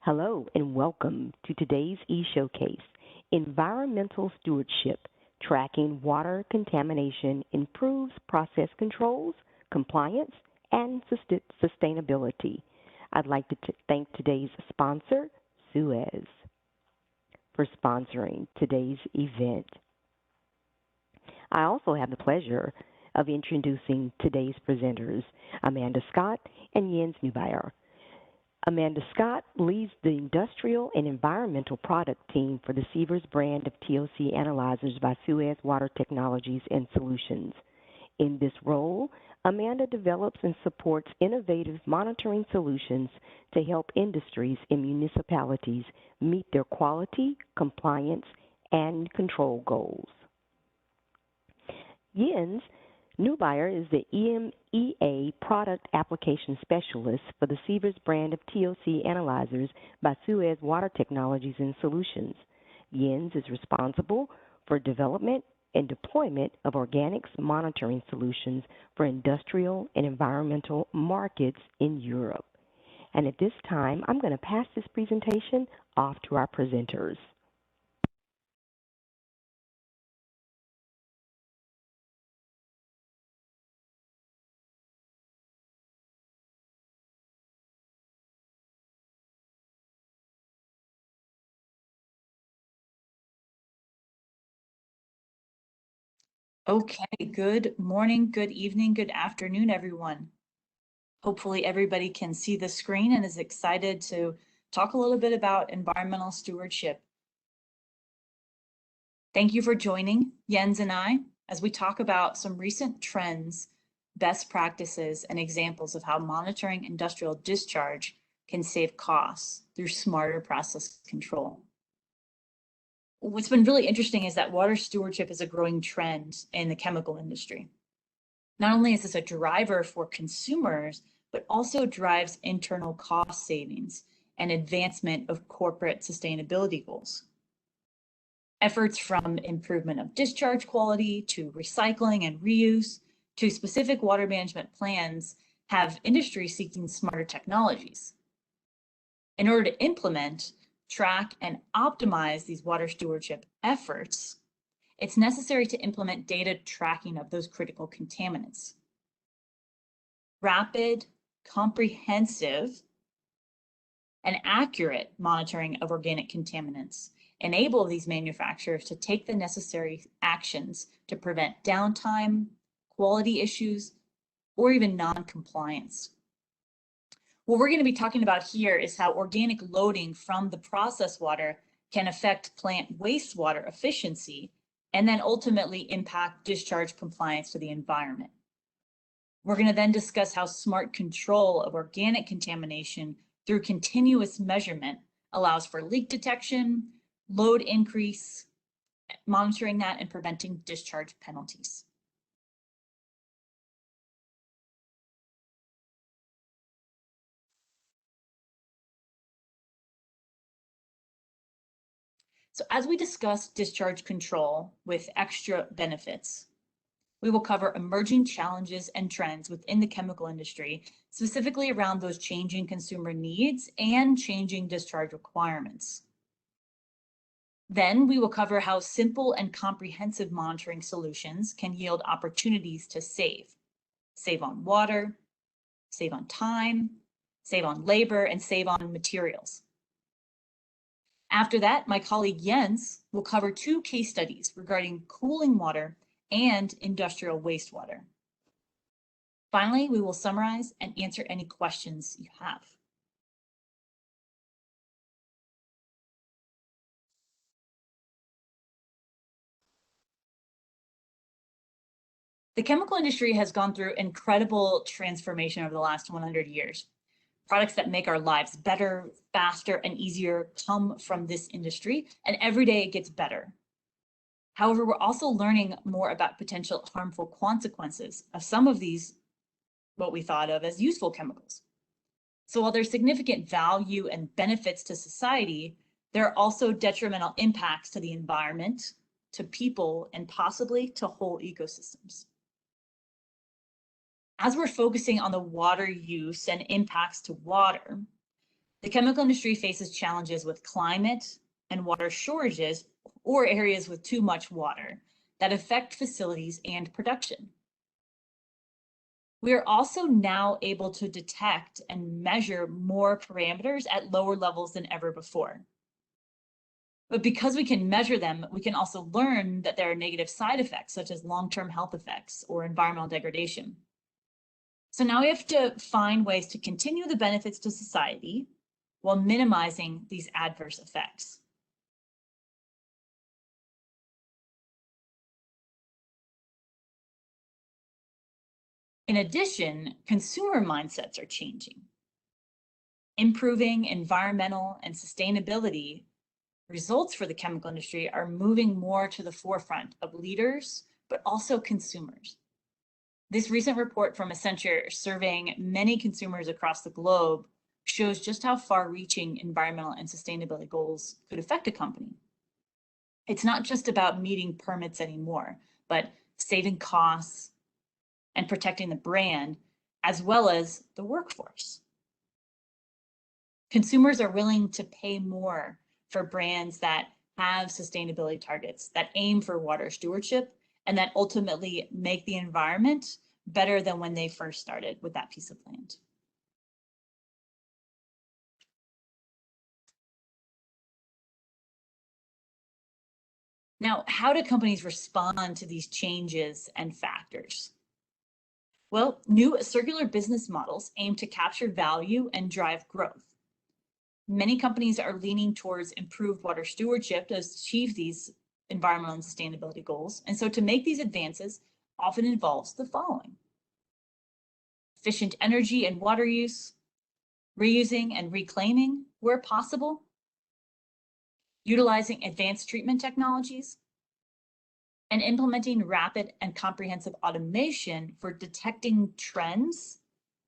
Hello and welcome to today's e-showcase, Environmental Stewardship, Tracking Water Contamination Improves Process Controls, Compliance, and Sustainability. I'd like to thank today's sponsor, Suez, for sponsoring today's event. I also have the pleasure of introducing today's presenters, Amanda Scott and Jens Neubauer. Amanda Scott leads the industrial and environmental product team for the Sievers brand of TOC analyzers by Suez Water Technologies and Solutions. In this role, Amanda develops and supports innovative monitoring solutions to help industries and municipalities meet their quality, compliance, and control goals. Jens Neubauer is the EMEA Product Application Specialist for the Sievers brand of TOC analyzers by Suez Water Technologies and Solutions. Jens is responsible for development and deployment of organics monitoring solutions for industrial and environmental markets in Europe. And at this time, I'm going to pass this presentation off to our presenters. Okay, good morning, good evening, good afternoon, everyone. Hopefully everybody can see the screen and is excited to talk a little bit about environmental stewardship. Thank you for joining Jens and I as we talk about some recent trends, best practices, and examples of how monitoring industrial discharge can save costs through smarter process control. What's been really interesting is that water stewardship is a growing trend in the chemical industry. Not only is this a driver for consumers, but also drives internal cost savings and advancement of corporate sustainability goals. Efforts from improvement of discharge quality to recycling and reuse to specific water management plans have industry seeking smarter technologies. In order to implement, track, and optimize these water stewardship efforts, it's necessary to implement data tracking of those critical contaminants. Rapid, comprehensive, and accurate monitoring of organic contaminants enable these manufacturers to take the necessary actions to prevent downtime, quality issues, or even non-compliance. What we're going to be talking about here is how organic loading from the process water can affect plant wastewater efficiency and then ultimately impact discharge compliance to the environment. We're going to then discuss how smart control of organic contamination through continuous measurement allows for leak detection, load increase, monitoring that, and preventing discharge penalties. So as we discuss discharge control with extra benefits, we will cover emerging challenges and trends within the chemical industry, specifically around those changing consumer needs and changing discharge requirements. Then we will cover how simple and comprehensive monitoring solutions can yield opportunities to save on water, save on time, save on labor, and save on materials. After that, my colleague Jens will cover two case studies regarding cooling water and industrial wastewater. Finally, we will summarize and answer any questions you have. The chemical industry has gone through incredible transformation over the last 100 years. Products that make our lives better, faster, and easier come from this industry, and every day it gets better. However, we're also learning more about potential harmful consequences of some of these, what we thought of as useful chemicals. So while there's significant value and benefits to society, there are also detrimental impacts to the environment, to people, and possibly to whole ecosystems. As we're focusing on the water use and impacts to water, The chemical industry faces challenges with climate and water shortages or areas with too much water that affect facilities and production. We are also now able to detect and measure more parameters at lower levels than ever before. But because we can measure them, we can also learn that there are negative side effects, such as long-term health effects or environmental degradation. So now we have to find ways to continue the benefits to society while minimizing these adverse effects. In addition, consumer mindsets are changing. Improving environmental and sustainability results for the chemical industry are moving more to the forefront of leaders, but also consumers. This recent report from Accenture surveying many consumers across the globe shows just how far-reaching environmental and sustainability goals could affect a company. It's not just about meeting permits anymore, but saving costs and protecting the brand, as well as the workforce. Consumers are willing to pay more for brands that have sustainability targets, that aim for water stewardship, and that ultimately make the environment better than when they first started with that piece of land. Now, how do companies respond to these changes and factors? Well, new circular business models aim to capture value and drive growth. Many companies are leaning towards improved water stewardship to achieve these environmental and sustainability goals. And so to make these advances often involves the following: efficient energy and water use, reusing and reclaiming where possible, utilizing advanced treatment technologies, and implementing rapid and comprehensive automation for detecting trends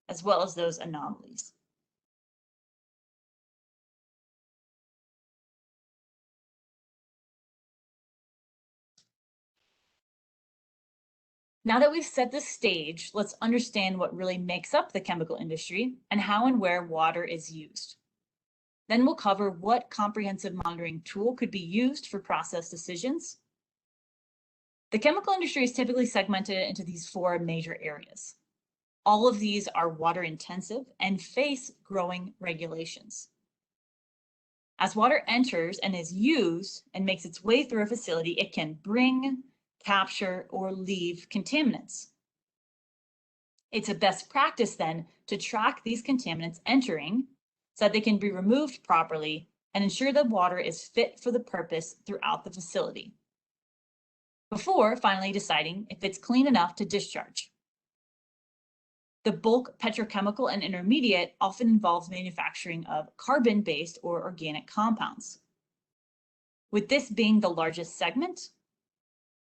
as well as those anomalies. Now that we've set the stage, let's understand what really makes up the chemical industry and how and where water is used. Then we'll cover what comprehensive monitoring tool could be used for process decisions. The chemical industry is typically segmented into these four major areas. All of these are water intensive and face growing regulations. As water enters and is used and makes its way through a facility, it can bring, capture, or leave contaminants. It's a best practice then to track these contaminants entering so that they can be removed properly and ensure that water is fit for the purpose throughout the facility, before finally deciding if it's clean enough to discharge. The bulk petrochemical and intermediate often involves manufacturing of carbon-based or organic compounds. With this being the largest segment,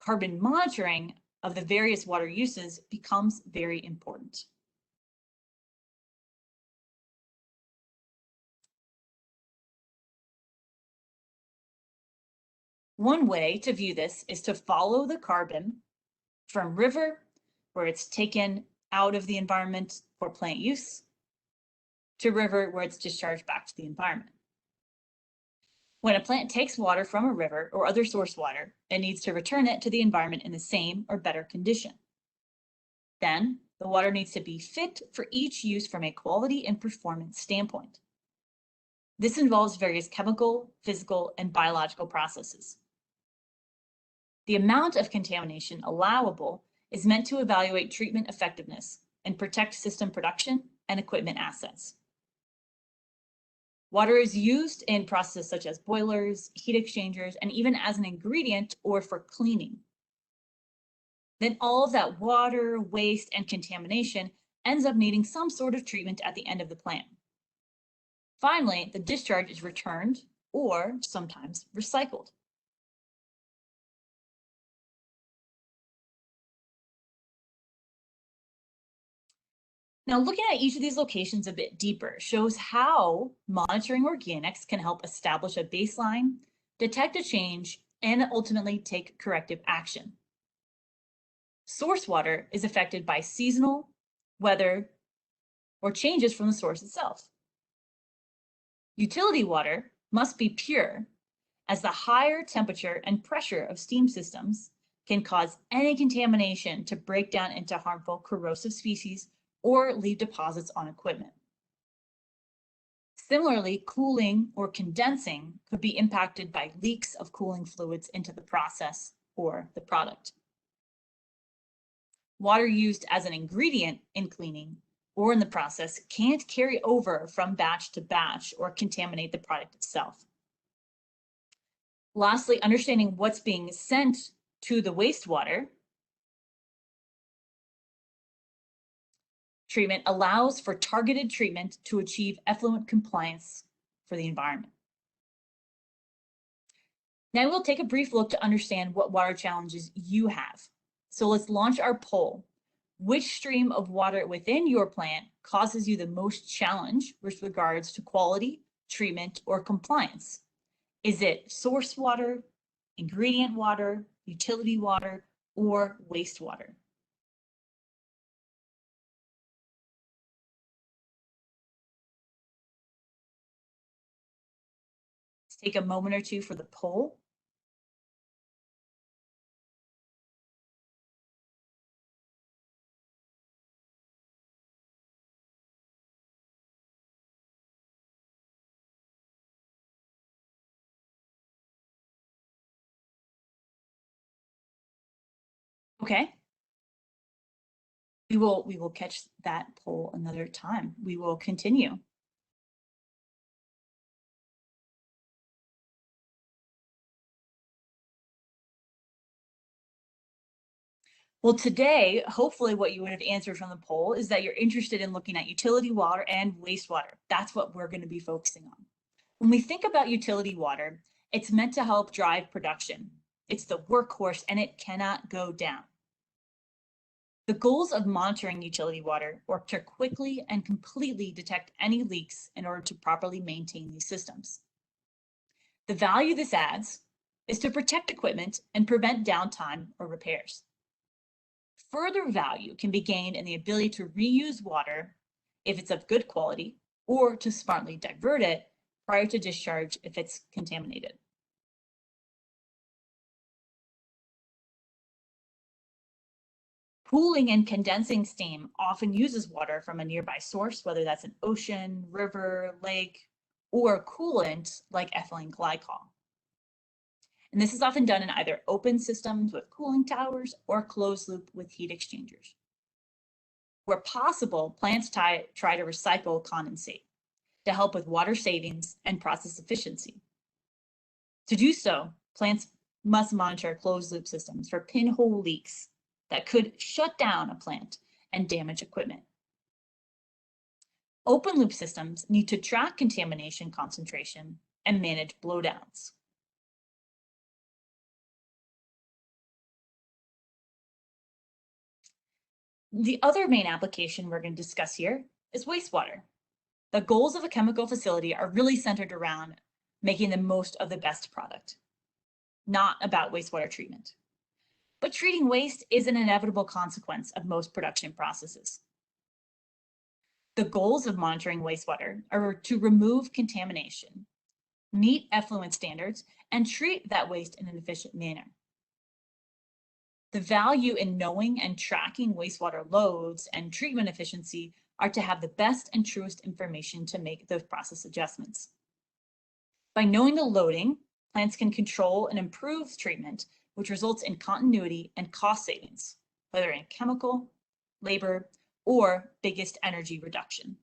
carbon monitoring of the various water uses becomes very important. One way to view this is to follow the carbon from river, where it's taken out of the environment for plant use, to river, where it's discharged back to the environment. When a plant takes water from a river or other source water, it needs to return it to the environment in the same or better condition. Then, the water needs to be fit for each use from a quality and performance standpoint. This involves various chemical, physical, and biological processes. The amount of contamination allowable is meant to evaluate treatment effectiveness and protect system production and equipment assets. Water is used in processes such as boilers, heat exchangers, and even as an ingredient or for cleaning. Then all of that water, waste, and contamination ends up needing some sort of treatment at the end of the plant. Finally, the discharge is returned or sometimes recycled. Now, looking at each of these locations a bit deeper shows how monitoring organics can help establish a baseline, detect a change, and ultimately take corrective action. Source water is affected by seasonal, weather, or changes from the source itself. Utility water must be pure, as the higher temperature and pressure of steam systems can cause any contamination to break down into harmful corrosive species or leave deposits on equipment. Similarly, cooling or condensing could be impacted by leaks of cooling fluids into the process or the product. Water used as an ingredient in cleaning or in the process can't carry over from batch to batch or contaminate the product itself. Lastly, understanding what's being sent to the wastewater treatment allows for targeted treatment to achieve effluent compliance for the environment. Now we'll take a brief look to understand what water challenges you have. So let's launch our poll. Which stream of water within your plant causes you the most challenge with regards to quality, treatment, or compliance? Is it source water, ingredient water, utility water, or wastewater? Let's take a moment or two for the poll. Okay. We will catch that poll another time. We will continue. Well, today, hopefully what you would have answered from the poll is that you're interested in looking at utility water and wastewater. That's what we're going to be focusing on. When we think about utility water, it's meant to help drive production. It's the workhorse and it cannot go down. The goals of monitoring utility water are to quickly and completely detect any leaks in order to properly maintain these systems. The value this adds is to protect equipment and prevent downtime or repairs. Further value can be gained in the ability to reuse water if it's of good quality, or to smartly divert it prior to discharge if it's contaminated. Cooling and condensing steam often uses water from a nearby source, whether that's an ocean, river, lake, or coolant like ethylene glycol. And this is often done in either open systems with cooling towers or closed loop with heat exchangers. Where possible, plants try to recycle condensate to help with water savings and process efficiency. To do so, plants must monitor closed loop systems for pinhole leaks that could shut down a plant and damage equipment. Open loop systems need to track contamination concentration and manage blowdowns. The other main application we're going to discuss here is wastewater. The goals of a chemical facility are really centered around making the most of the best product, not about wastewater treatment. But treating waste is an inevitable consequence of most production processes. The goals of monitoring wastewater are to remove contamination, meet effluent standards, and treat that waste in an efficient manner. The value in knowing and tracking wastewater loads and treatment efficiency are to have the best and truest information to make those process adjustments. By knowing the loading, plants can control and improve treatment, which results in continuity and cost savings, whether in chemical, labor, or biggest energy reduction.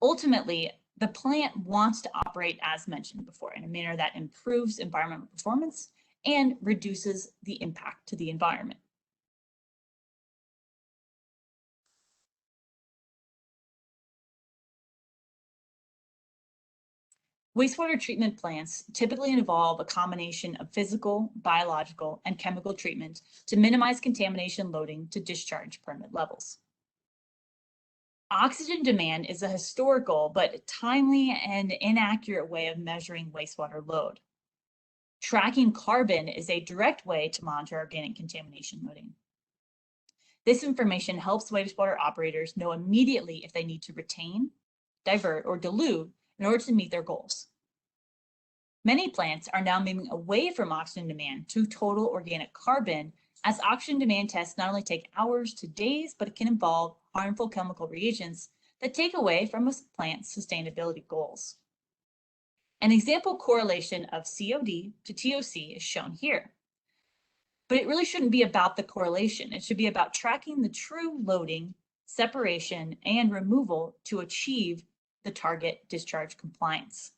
Ultimately, the plant wants to operate as mentioned before in a manner that improves environmental performance and reduces the impact to the environment. Wastewater treatment plants typically involve a combination of physical, biological, and chemical treatment to minimize contamination loading to discharge permit levels. Oxygen demand is a historical but timely and inaccurate way of measuring wastewater load. Tracking carbon is a direct way to monitor organic contamination loading. This information helps wastewater operators know immediately if they need to retain, divert, or dilute in order to meet their goals. Many plants are now moving away from oxygen demand to total organic carbon, as oxygen demand tests not only take hours to days, but it can involve harmful chemical reagents that take away from a plant's sustainability goals. An example correlation of COD to TOC is shown here. But it really shouldn't be about the correlation. It should be about tracking the true loading, separation, and removal to achieve the target discharge compliance.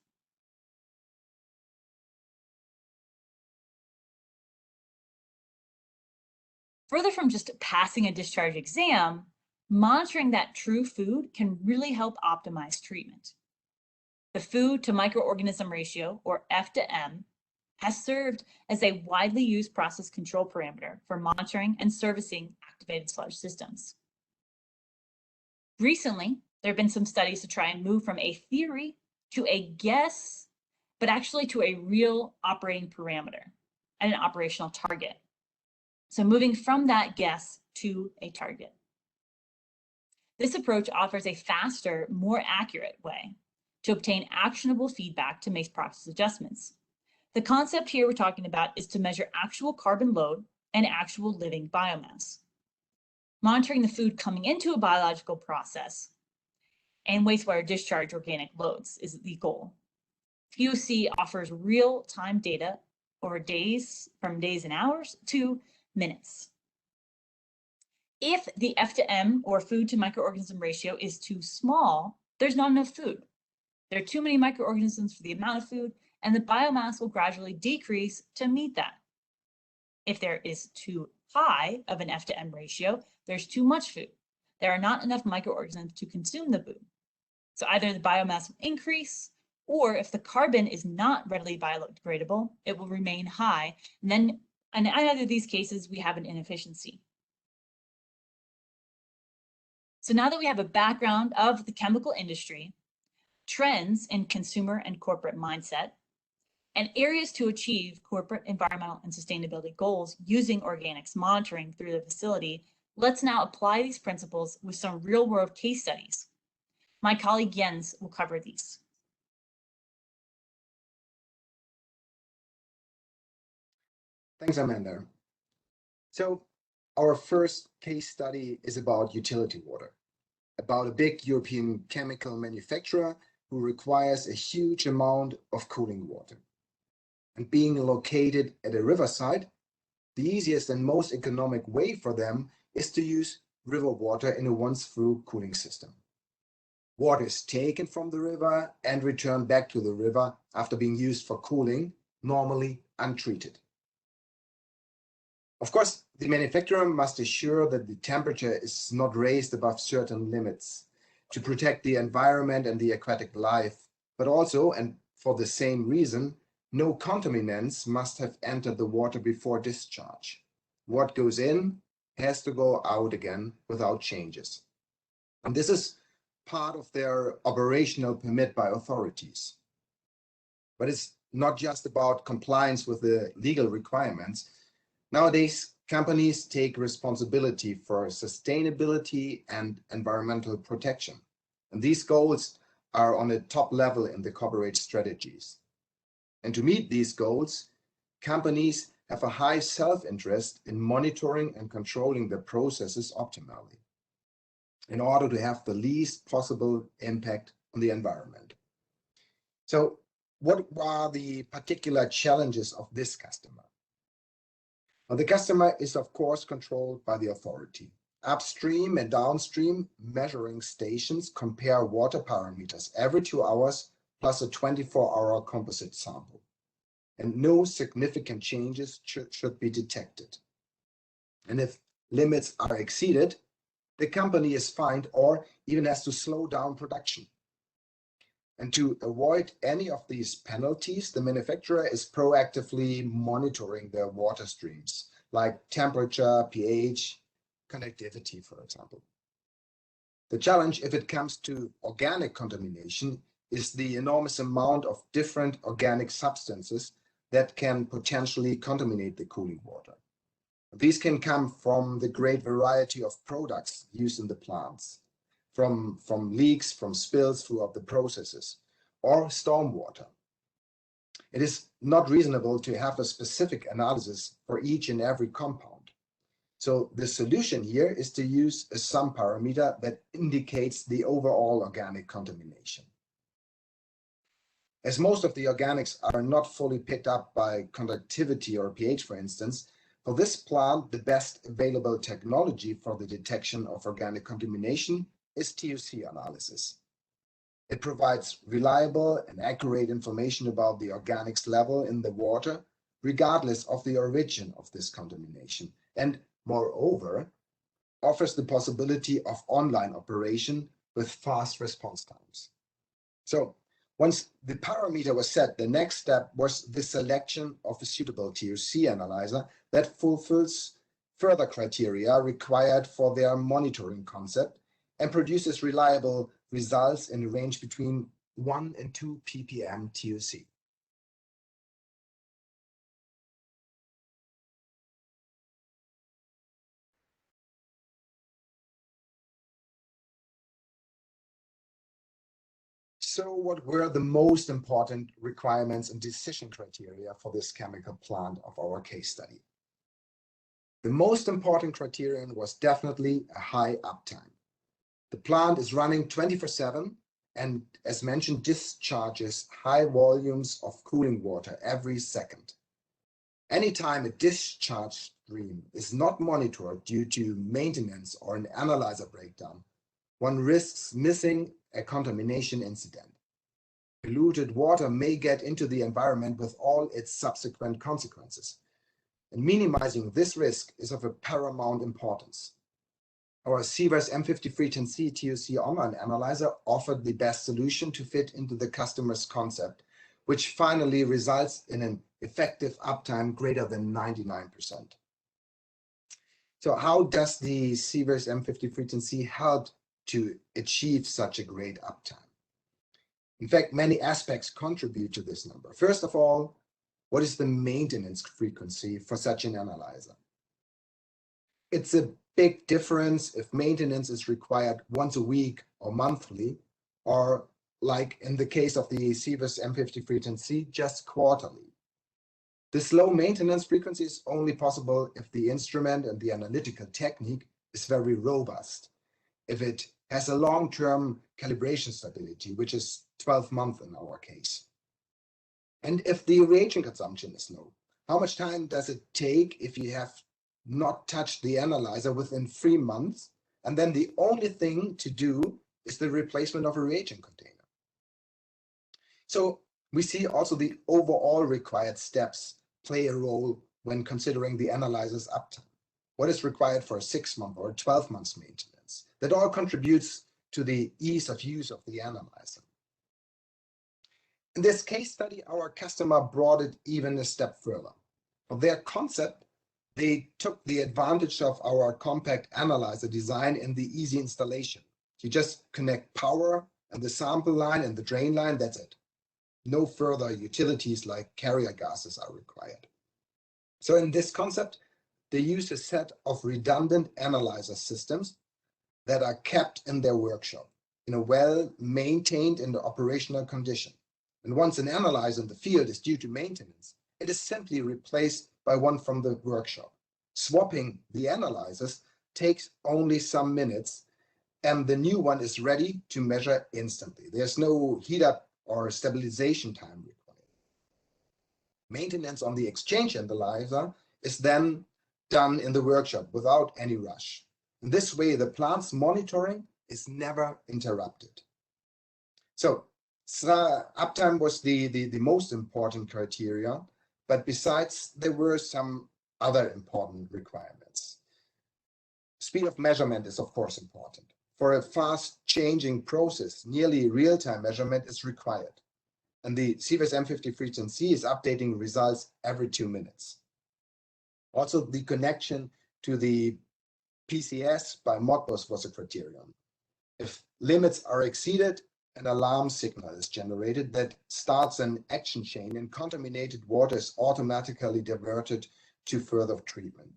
Further from just passing a discharge exam, monitoring that true food can really help optimize treatment. The food to microorganism ratio, or F to M, has served as a widely used process control parameter for monitoring and servicing activated sludge systems. Recently, there have been some studies to try and move from a theory to a guess, but actually to a real operating parameter and an operational target. So moving from that guess to a target. This approach offers a faster, more accurate way to obtain actionable feedback to make process adjustments. The concept here we're talking about is to measure actual carbon load and actual living biomass. Monitoring the food coming into a biological process and wastewater discharge organic loads is the goal. TOC offers real-time data over days, from days and hours to minutes. If the F to M, or food to microorganism ratio, is too small, there's not enough food. There are too many microorganisms for the amount of food, and the biomass will gradually decrease to meet that. If there is too high of an F to M ratio, there's too much food. There are not enough microorganisms to consume the food. So either the biomass will increase, or if the carbon is not readily biodegradable, it will remain high. And then in either of these cases, we have an inefficiency. So now that we have a background of the chemical industry, trends in consumer and corporate mindset, and areas to achieve corporate environmental and sustainability goals using organics monitoring through the facility, let's now apply these principles with some real-world case studies. My colleague Jens will cover these. Thanks, Amanda. So our first case study is about utility water, about a big European chemical manufacturer who requires a huge amount of cooling water. And being located at a riverside, the easiest and most economic way for them is to use river water in a once-through cooling system. Water is taken from the river and returned back to the river after being used for cooling, normally untreated. Of course, the manufacturer must assure that the temperature is not raised above certain limits to protect the environment and the aquatic life, but also, and for the same reason, no contaminants must have entered the water before discharge. What goes in has to go out again without changes. And this is part of their operational permit by authorities. But it's not just about compliance with the legal requirements. Nowadays, companies take responsibility for sustainability and environmental protection. And these goals are on a top level in the corporate strategies. And to meet these goals, companies have a high self-interest in monitoring and controlling their processes optimally in order to have the least possible impact on the environment. So what are the particular challenges of this customer? Well, the customer is, of course, controlled by the authority. Upstream and downstream measuring stations compare water parameters every 2 hours plus a 24-hour composite sample. And no significant changes should be detected. And if limits are exceeded, the company is fined or even has to slow down production. And to avoid any of these penalties, the manufacturer is proactively monitoring their water streams, like temperature, pH, conductivity, for example. The challenge, if it comes to organic contamination, is the enormous amount of different organic substances that can potentially contaminate the cooling water. These can come from the great variety of products used in the plants, from leaks, from spills throughout the processes, or stormwater. It is not reasonable to have a specific analysis for each and every compound. So the solution here is to use a sum parameter that indicates the overall organic contamination. As most of the organics are not fully picked up by conductivity or pH, for instance, for this plant, the best available technology for the detection of organic contamination is TUC analysis. It provides reliable and accurate information about the organics level in the water, regardless of the origin of this contamination, and moreover, offers the possibility of online operation with fast response times. So once the parameter was set, the next step was the selection of a suitable TUC analyzer that fulfills further criteria required for their monitoring concept and produces reliable results in a range between 1 and 2 ppm TUC. So what were the most important requirements and decision criteria for this chemical plant of our case study? The most important criterion was definitely a high uptime. The plant is running 24/7 and, as mentioned, discharges high volumes of cooling water every second. Anytime a discharge stream is not monitored due to maintenance or an analyzer breakdown, one risks missing a contamination incident. Polluted water may get into the environment with all its subsequent consequences. And minimizing this risk is of a paramount importance. Our Sievers M5310C TUC online analyzer offered the best solution to fit into the customer's concept, which finally results in an effective uptime greater than 99%. So how does the Sievers M5310C help to achieve such a great uptime? In fact, many aspects contribute to this number. First of all, what is the maintenance frequency for such an analyzer? It's a big difference if maintenance is required once a week or monthly, or like in the case of the Sievers M5310C, just quarterly. This low maintenance frequency is only possible if the instrument and the analytical technique is very robust, if it has a long-term calibration stability, which is 12 months in our case. And if the reagent consumption is low, how much time does it take if you have not touched the analyzer within 3 months, and then the only thing to do is the replacement of a reagent container? So we see also the overall required steps play a role when considering the analyzer's uptime. What is required for a 6-month or 12 months maintenance? That all contributes to the ease of use of the analyzer. In this case study, our customer brought it even a step further. For their concept, they took the advantage of our compact analyzer design and the easy installation. You just connect power and the sample line and the drain line, that's it. No further utilities like carrier gases are required. So in this concept, they use a set of redundant analyzer systems that are kept in their workshop in a well-maintained and operational condition. And once an analyzer in the field is due to maintenance, it is simply replaced by one from the workshop. Swapping the analyzers takes only some minutes, and the new one is ready to measure instantly. There's no heat up or stabilization time required. Maintenance on the exchange analyzer is then done in the workshop without any rush. In this way, the plant's monitoring is never interrupted. So uptime was the most important criteria, but besides, there were some other important requirements. Speed of measurement is, of course, important. For a fast-changing process, nearly real-time measurement is required. And the Sievers M5310C is updating results every 2 minutes. Also, the connection to the PCS by Modbus was a criterion. If limits are exceeded, an alarm signal is generated that starts an action chain, and contaminated water is automatically diverted to further treatment.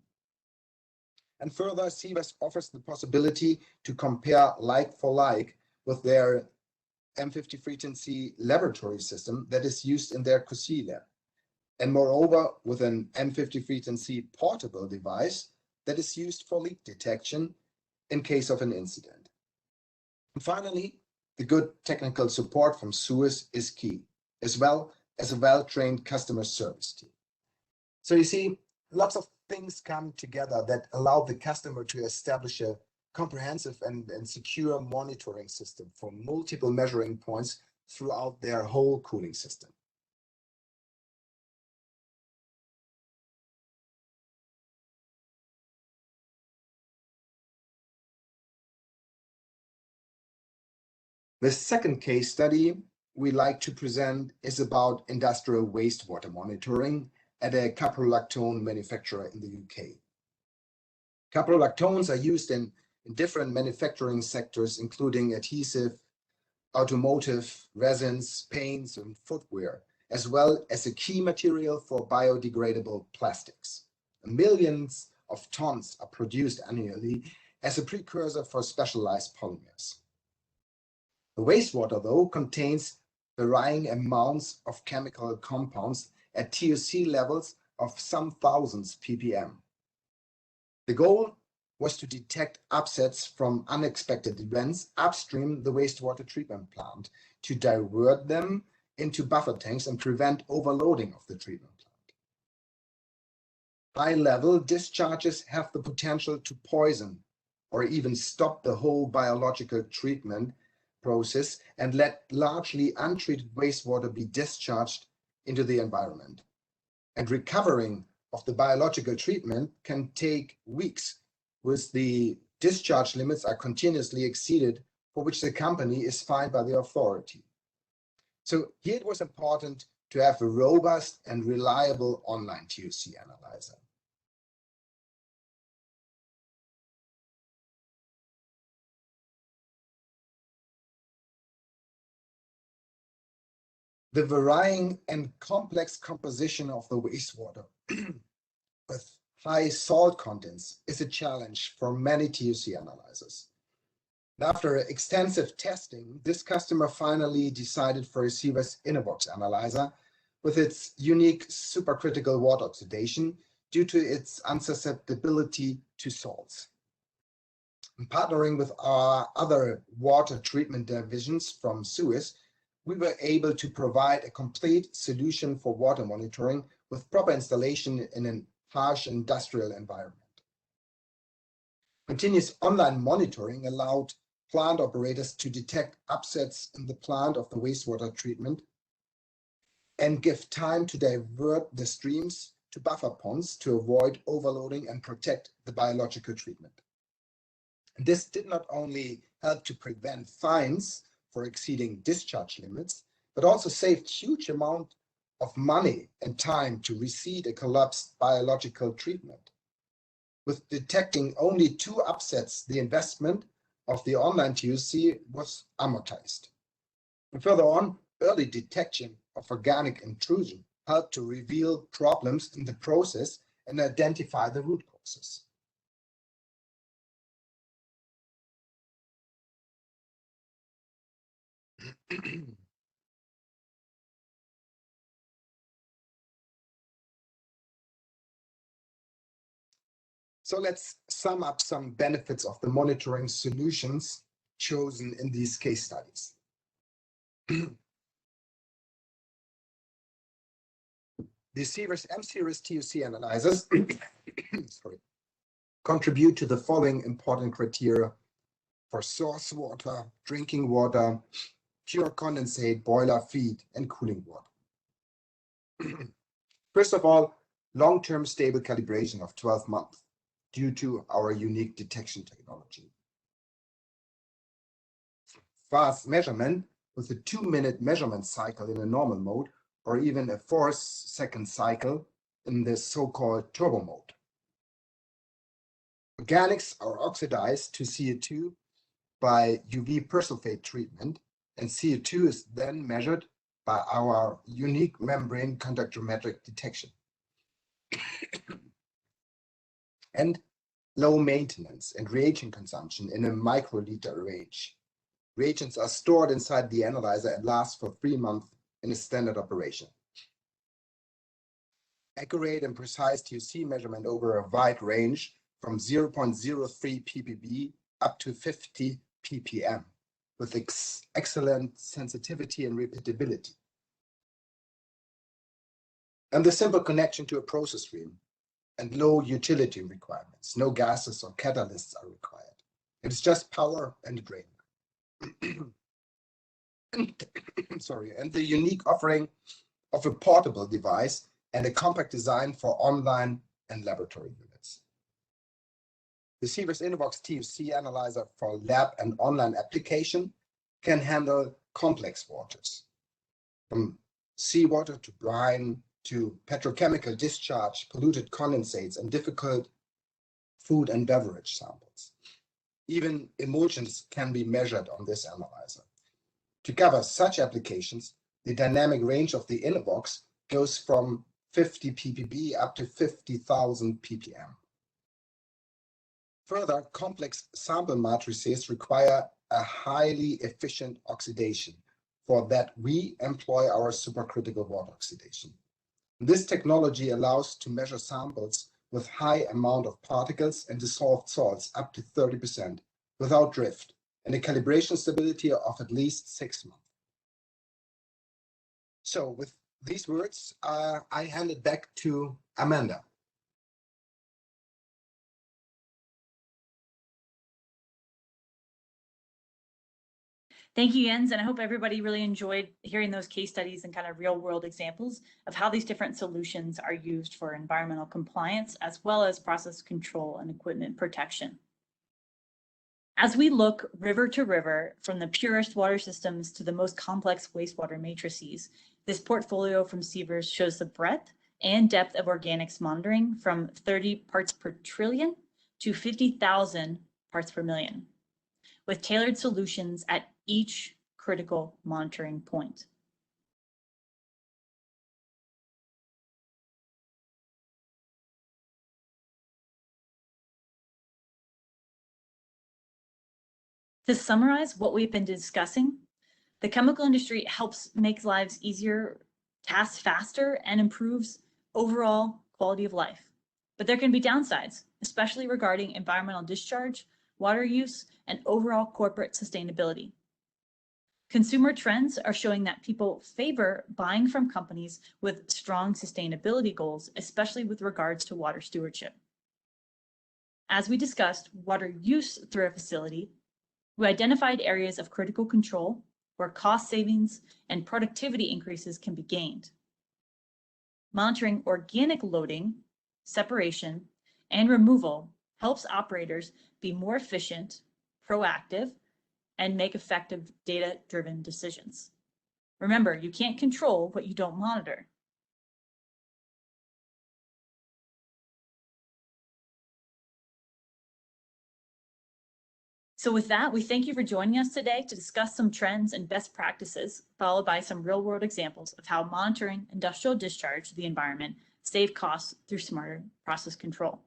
And further, CWES offers the possibility to compare like for like with their M5310C laboratory system that is used in their QC lab. And moreover, with an M5310C portable device that is used for leak detection in case of an incident. And finally, the good technical support from SUEZ is key, as well as a well-trained customer service team. So you see, lots of things come together that allow the customer to establish a comprehensive and secure monitoring system for multiple measuring points throughout their whole cooling system. The second case study we like to present is about industrial wastewater monitoring at a caprolactone manufacturer in the UK. Caprolactones are used in different manufacturing sectors, including adhesive, automotive, resins, paints, and footwear, as well as a key material for biodegradable plastics. Millions of tons are produced annually as a precursor for specialized polymers. The wastewater, though, contains varying amounts of chemical compounds at TOC levels of some thousands ppm. The goal was to detect upsets from unexpected events upstream the wastewater treatment plant, to divert them into buffer tanks and prevent overloading of the treatment plant. High-level discharges have the potential to poison or even stop the whole biological treatment process and let largely untreated wastewater be discharged into the environment. And recovering of the biological treatment can take weeks, with the discharge limits are continuously exceeded, for which the company is fined by the authority. So here it was important to have a robust and reliable online TOC analyzer. The varying and complex composition of the wastewater with high salt contents is a challenge for many TOC analyzers. After extensive testing, this customer finally decided for a CWES Innovox analyzer with its unique supercritical water oxidation due to its unsusceptibility to salts. And partnering with our other water treatment divisions from SUEZ, we were able to provide a complete solution for water monitoring with proper installation in a harsh industrial environment. Continuous online monitoring allowed plant operators to detect upsets in the plant of the wastewater treatment and give time to divert the streams to buffer ponds to avoid overloading and protect the biological treatment. And this did not only help to prevent fines for exceeding discharge limits, but also saved huge amount of money and time to reseed a collapsed biological treatment. With detecting only 2 upsets, the investment of the online TOC was amortized. And further on, early detection of organic intrusion helped to reveal problems in the process and identify the root causes. So let's sum up some benefits of the monitoring solutions chosen in these case studies. The M-series TOC analyzers contribute to the following important criteria for source water, drinking water, pure condensate, boiler feed, and cooling water. First of all, long-term stable calibration of 12 months due to our unique detection technology. Fast measurement with a 2-minute measurement cycle in a normal mode, or even a 4-second cycle in the so-called turbo mode. Organics are oxidized to CO2 by UV persulfate treatment, and CO2 is then measured by our unique membrane conductometric detection. And low maintenance, and reagent consumption in a microliter range. Reagents are stored inside the analyzer and last for 3 months in a standard operation. Accurate and precise TOC measurement over a wide range from 0.03 ppb up to 50 ppm with excellent sensitivity and repeatability. And the simple connection to a process stream and low utility requirements. No gases or catalysts are required. It's just power and a drain. Sorry, and the unique offering of a portable device and a compact design for online and laboratory units. The Sievers Innobox TOC analyzer for lab and online application can handle complex waters, from seawater to brine to petrochemical discharge, polluted condensates, and difficult food and beverage samples. Even emulsions can be measured on this analyzer. To cover such applications, the dynamic range of the Innobox goes from 50 ppb up to 50,000 ppm. Further, complex sample matrices require a highly efficient oxidation. For that, we employ our supercritical water oxidation. This technology allows to measure samples with high amount of particles and dissolved salts up to 30% without drift, and a calibration stability of at least 6 months. So with these words, I hand it back to Amanda. Thank you, Jens, and I hope everybody really enjoyed hearing those case studies and kind of real world examples of how these different solutions are used for environmental compliance, as well as process control and equipment protection. As we look river to river, from the purest water systems to the most complex wastewater matrices, this portfolio from Sievers shows the breadth and depth of organics monitoring from 30 parts per trillion to 50,000 parts per million, with tailored solutions at each critical monitoring point. To summarize what we've been discussing, the chemical industry helps make lives easier, tasks faster, and improves overall quality of life. But there can be downsides, especially regarding environmental discharge, water use, and overall corporate sustainability. Consumer trends are showing that people favor buying from companies with strong sustainability goals, especially with regards to water stewardship. As we discussed water use through a facility, we identified areas of critical control where cost savings and productivity increases can be gained. Monitoring organic loading, separation, and removal helps operators be more efficient, proactive, and make effective data-driven decisions. Remember, you can't control what you don't monitor. So with that, we thank you for joining us today to discuss some trends and best practices, followed by some real-world examples of how monitoring industrial discharge to the environment save costs through smarter process control.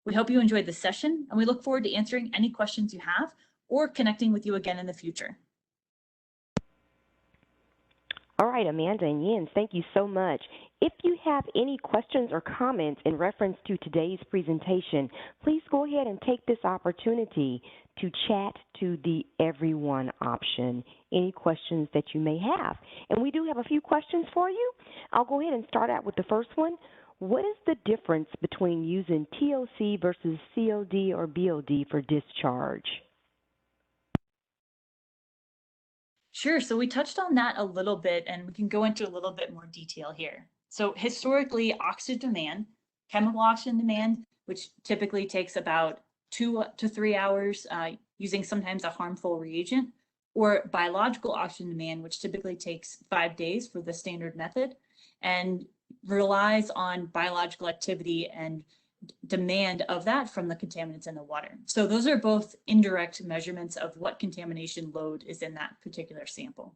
We hope you enjoyed the session, and we look forward to answering any questions you have or connecting with you again in the future. All right, Amanda and Jens, thank you so much. If you have any questions or comments in reference to today's presentation, please go ahead and take this opportunity to chat to the everyone option, any questions that you may have. And we do have a few questions for you. I'll go ahead and start out with the first one. What is the difference between using TOC versus COD or BOD for discharge? Sure, so we touched on that a little bit, and we can go into a little bit more detail here. So historically, oxygen demand, chemical oxygen demand, which typically takes about 2 to 3 hours using sometimes a harmful reagent, or biological oxygen demand, which typically takes 5 days for the standard method, and relies on biological activity and demand of that from the contaminants in the water. So those are both indirect measurements of what contamination load is in that particular sample.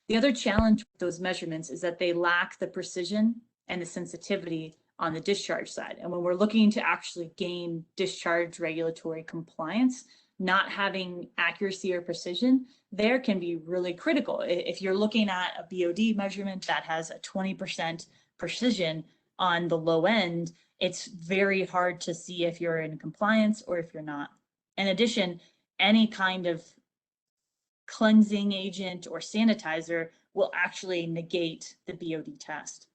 The other challenge with those measurements is that they lack the precision and the sensitivity on the discharge side. And when we're looking to actually gain discharge regulatory compliance, not having accuracy or precision there can be really critical. If you're looking at a BOD measurement that has a 20% precision on the low end, it's very hard to see if you're in compliance or if you're not. In addition, any kind of cleansing agent or sanitizer will actually negate the BOD test.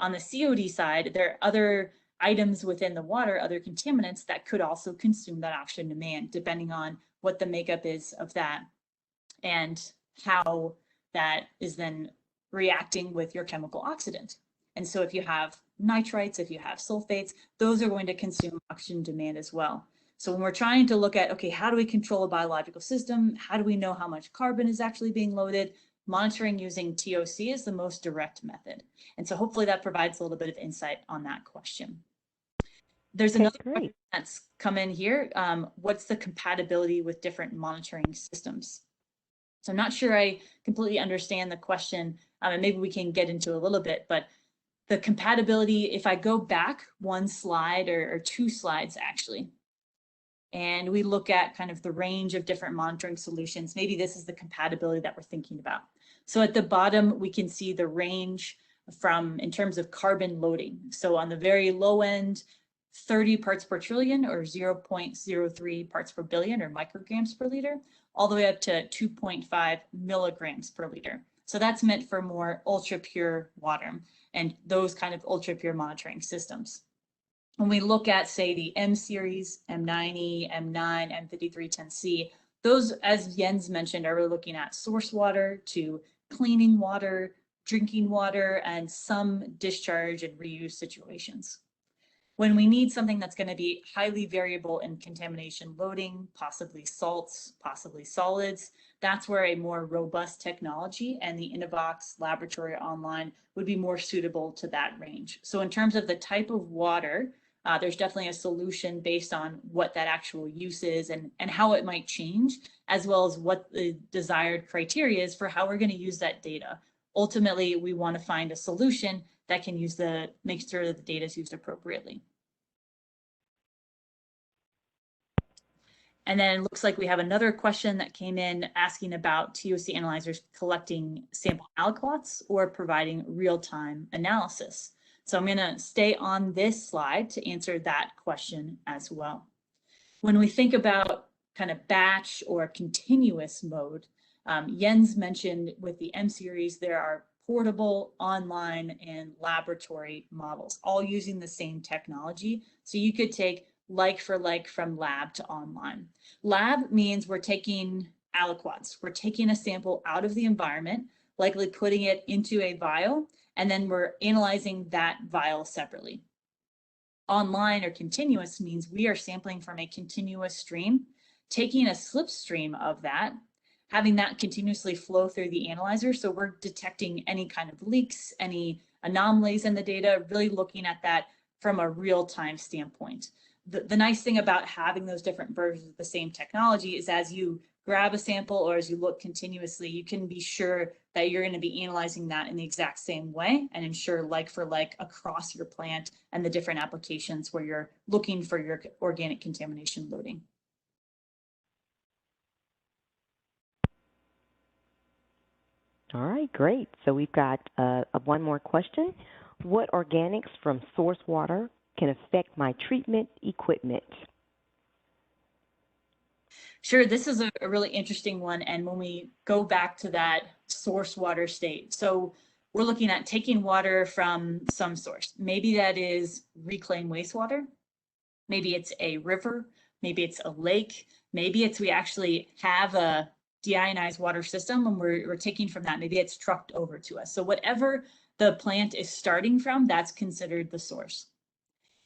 On the COD side, there are other items within the water, other contaminants that could also consume that oxygen demand, depending on what the makeup is of that and how that is then reacting with your chemical oxidant. And so if you have nitrites, if you have sulfates, those are going to consume oxygen demand as well. So when we're trying to look at, okay, how do we control a biological system? How do we know how much carbon is actually being loaded? Monitoring using TOC is the most direct method. And so hopefully that provides a little bit of insight on that question. There's another question that's come in here. What's the compatibility with different monitoring systems? So I'm not sure I completely understand the question, and maybe we can get into a little bit, but the compatibility, if I go back one slide or two slides actually, and we look at kind of the range of different monitoring solutions, maybe this is the compatibility that we're thinking about. So at the bottom, we can see the range from in terms of carbon loading. So on the very low end, 30 parts per trillion or 0.03 parts per billion or micrograms per liter, all the way up to 2.5 milligrams per liter. So that's meant for more ultra pure water and those kind of ultra pure monitoring systems. When we look at, say, the M series, M90, M9, M5310C, those, as Jens mentioned, are really looking at source water to cleaning water, drinking water, and some discharge and reuse situations. When we need something that's going to be highly variable in contamination loading, possibly salts, possibly solids, that's where a more robust technology and the Innovox laboratory online would be more suitable to that range. So in terms of the type of water, there's definitely a solution based on what that actual use is and how it might change, as well as what the desired criteria is for how we're going to use that data. Ultimately, we want to find a solution that can make sure that the data is used appropriately. And then it looks like we have another question that came in asking about TOC analyzers collecting sample aliquots or providing real-time analysis. So I'm going to stay on this slide to answer that question as well. When we think about kind of batch or continuous mode, Jens mentioned with the M series, there are portable, online, and laboratory models, all using the same technology. So you could take like for like from lab to online. Lab means we're taking aliquots. We're taking a sample out of the environment, likely putting it into a vial, and then we're analyzing that vial separately. Online or continuous means we are sampling from a continuous stream, taking a slipstream of that, having that continuously flow through the analyzer. So we're detecting any kind of leaks, any anomalies in the data, really looking at that from a real-time standpoint. The nice thing about having those different versions of the same technology is as you grab a sample or as you look continuously, you can be sure that you're going to be analyzing that in the exact same way and ensure like for like across your plant and the different applications where you're looking for your organic contamination loading. All right, great. So we've got one more question. What organics from source water can affect my treatment equipment? Sure, this is a really interesting one. And when we go back to that source water state, so we're looking at taking water from some source. Maybe that is reclaimed wastewater. Maybe it's a river. Maybe it's a lake. Maybe it's we actually have a deionized water system and we're taking from that. Maybe it's trucked over to us. So whatever the plant is starting from, that's considered the source.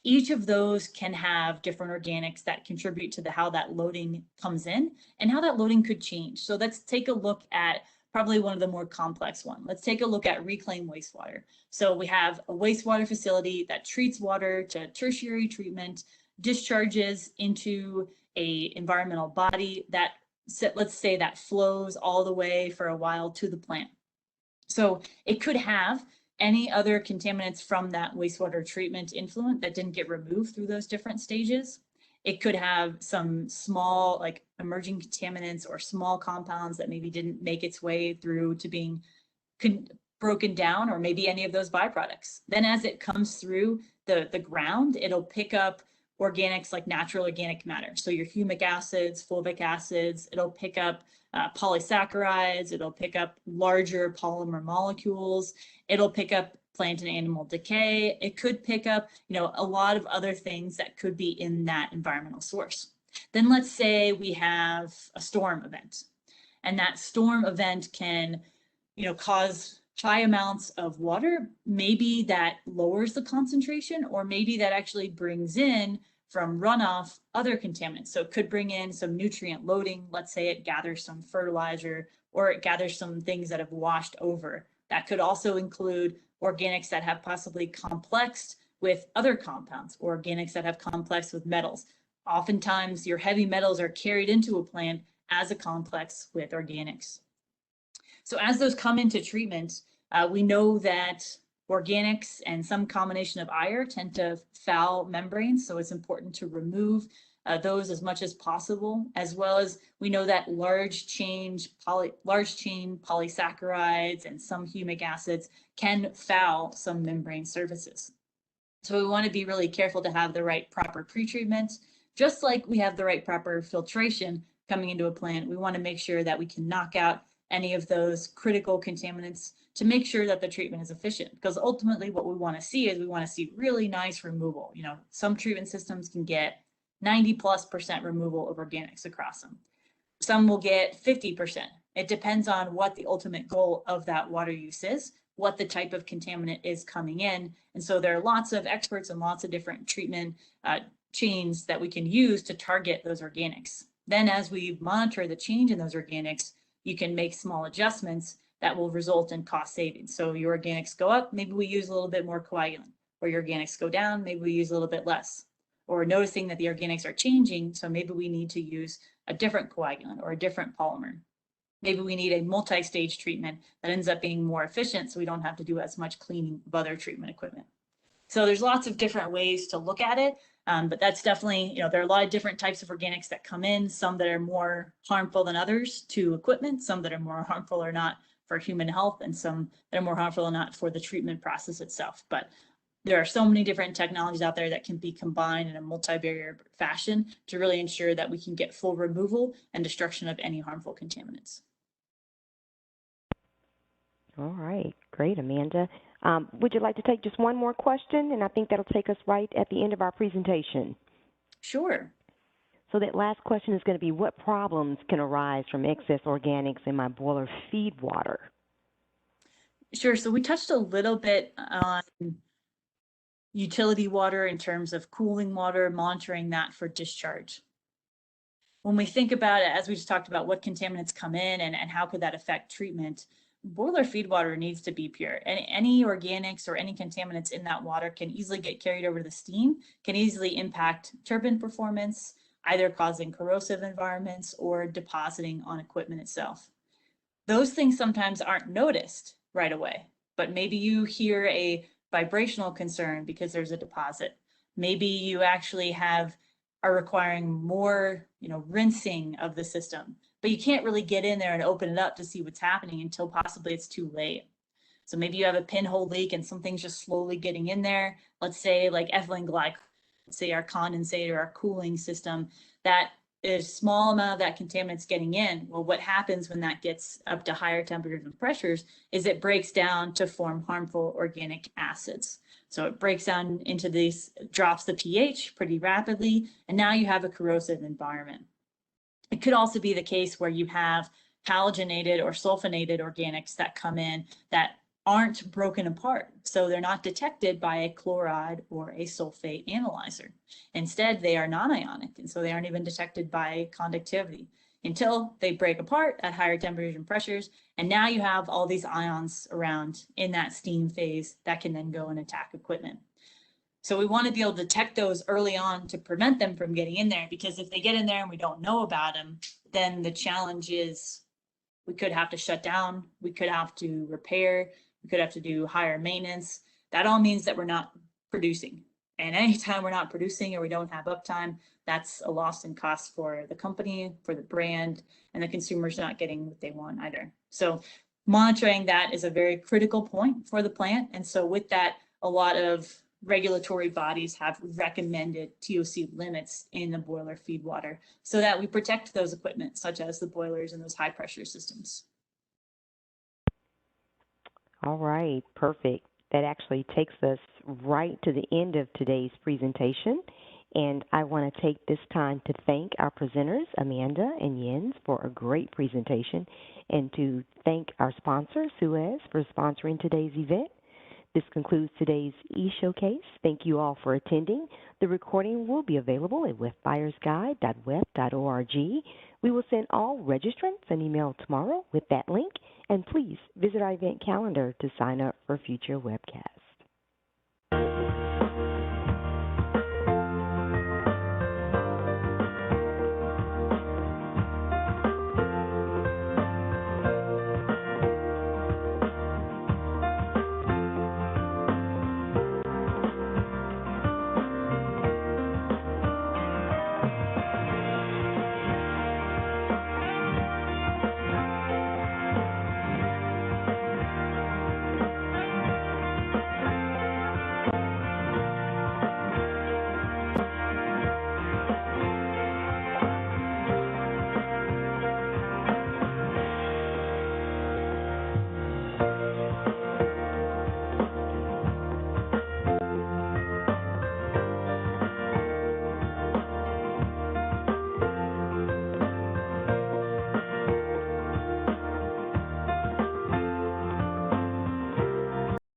Each of those can have different organics that contribute to how that loading comes in and how that loading could change. So let's take a look at probably one of the more complex ones. Let's take a look at reclaimed wastewater. So we have a wastewater facility that treats water to tertiary treatment, discharges into a environmental body that, let's say, that flows all the way for a while to the plant. So it could have any other contaminants from that wastewater treatment influent that didn't get removed through those different stages. It could have some small, like emerging contaminants or small compounds that maybe didn't make its way through to being broken down, or maybe any of those byproducts. Then as it comes through the ground, it'll pick up organics like natural organic matter. So your humic acids, fulvic acids, it'll pick up polysaccharides, it'll pick up larger polymer molecules, it'll pick up plant and animal decay. It could pick up, a lot of other things that could be in that environmental source. Then let's say we have a storm event, and that storm event can, cause high amounts of water. Maybe that lowers the concentration, or maybe that actually brings in from runoff other contaminants. So it could bring in some nutrient loading. Let's say it gathers some fertilizer, or it gathers some things that have washed over. That could also include organics that have possibly complexed with other compounds, or organics that have complexed with metals. Oftentimes your heavy metals are carried into a plant as a complex with organics. So as those come into treatment, we know that organics and some combination of IR tend to foul membranes, so it's important to remove those as much as possible, as well as we know that large chain polysaccharides and some humic acids can foul some membrane surfaces. So we want to be really careful to have the right proper pretreatment. Just like we have the right proper filtration coming into a plant, we want to make sure that we can knock out any of those critical contaminants to make sure that the treatment is efficient. Because ultimately what we want to see is we want to see really nice removal. Some treatment systems can get 90+% removal of organics across them. Some will get 50%. It depends on what the ultimate goal of that water use is, what the type of contaminant is coming in. And so there are lots of experts and lots of different treatment chains that we can use to target those organics. Then as we monitor the change in those organics, you can make small adjustments that will result in cost savings. So your organics go up, maybe we use a little bit more coagulant, or your organics go down, maybe we use a little bit less, or noticing that the organics are changing, so maybe we need to use a different coagulant or a different polymer. Maybe we need a multi-stage treatment that ends up being more efficient, so we don't have to do as much cleaning of other treatment equipment. So there's lots of different ways to look at it, but that's definitely, there are a lot of different types of organics that come in, some that are more harmful than others to equipment, some that are more harmful or not for human health, and some that are more harmful or not for the treatment process itself. But there are so many different technologies out there that can be combined in a multi-barrier fashion to really ensure that we can get full removal and destruction of any harmful contaminants. All right, great, Amanda. Would you like to take just one more question? And I think that'll take us right at the end of our presentation. Sure. So that last question is going to be, what problems can arise from excess organics in my boiler feed water? Sure. So we touched a little bit on utility water in terms of cooling water, monitoring that for discharge. When we think about it, as we just talked about what contaminants come in and how could that affect treatment, boiler feed water needs to be pure. And any organics or any contaminants in that water can easily get carried over the steam, can easily impact turbine performance, either causing corrosive environments or depositing on equipment itself. Those things sometimes aren't noticed right away, but maybe you hear a vibrational concern because there's a deposit. Maybe you actually are requiring more, rinsing of the system, but you can't really get in there and open it up to see what's happening until possibly it's too late. So maybe you have a pinhole leak and something's just slowly getting in there. Let's say like ethylene glycol, let's say our condensator, our cooling system, that is a small amount of that contaminant's getting in. Well, what happens when that gets up to higher temperatures and pressures is it breaks down to form harmful organic acids. So it breaks down into these, drops the pH pretty rapidly, and now you have a corrosive environment. It could also be the case where you have halogenated or sulfonated organics that come in that aren't broken apart. So they're not detected by a chloride or a sulfate analyzer. Instead, they are non-ionic, and so they aren't even detected by conductivity until they break apart at higher temperatures and pressures. And now you have all these ions around in that steam phase that can then go and attack equipment. So we want to be able to detect those early on to prevent them from getting in there, because if they get in there and we don't know about them, then the challenge is we could have to shut down, we could have to repair, We could have to do higher maintenance. That all means that we're not producing. And anytime we're not producing or we don't have uptime, that's a loss in cost for the company, for the brand, and the consumer's not getting what they want either. So monitoring that is a very critical point for the plant. And so with that, a lot of regulatory bodies have recommended TOC limits in the boiler feed water so that we protect those equipment, such as the boilers and those high pressure systems. All right, perfect. That actually takes us right to the end of today's presentation. And I want to take this time to thank our presenters, Amanda and Jens, for a great presentation, and to thank our sponsor, Suez, for sponsoring today's event. This concludes today's e-showcase. Thank you all for attending. The recording will be available at webbuyersguide.web.org. We will send all registrants an email tomorrow with that link, and please visit our event calendar to sign up for future webcasts.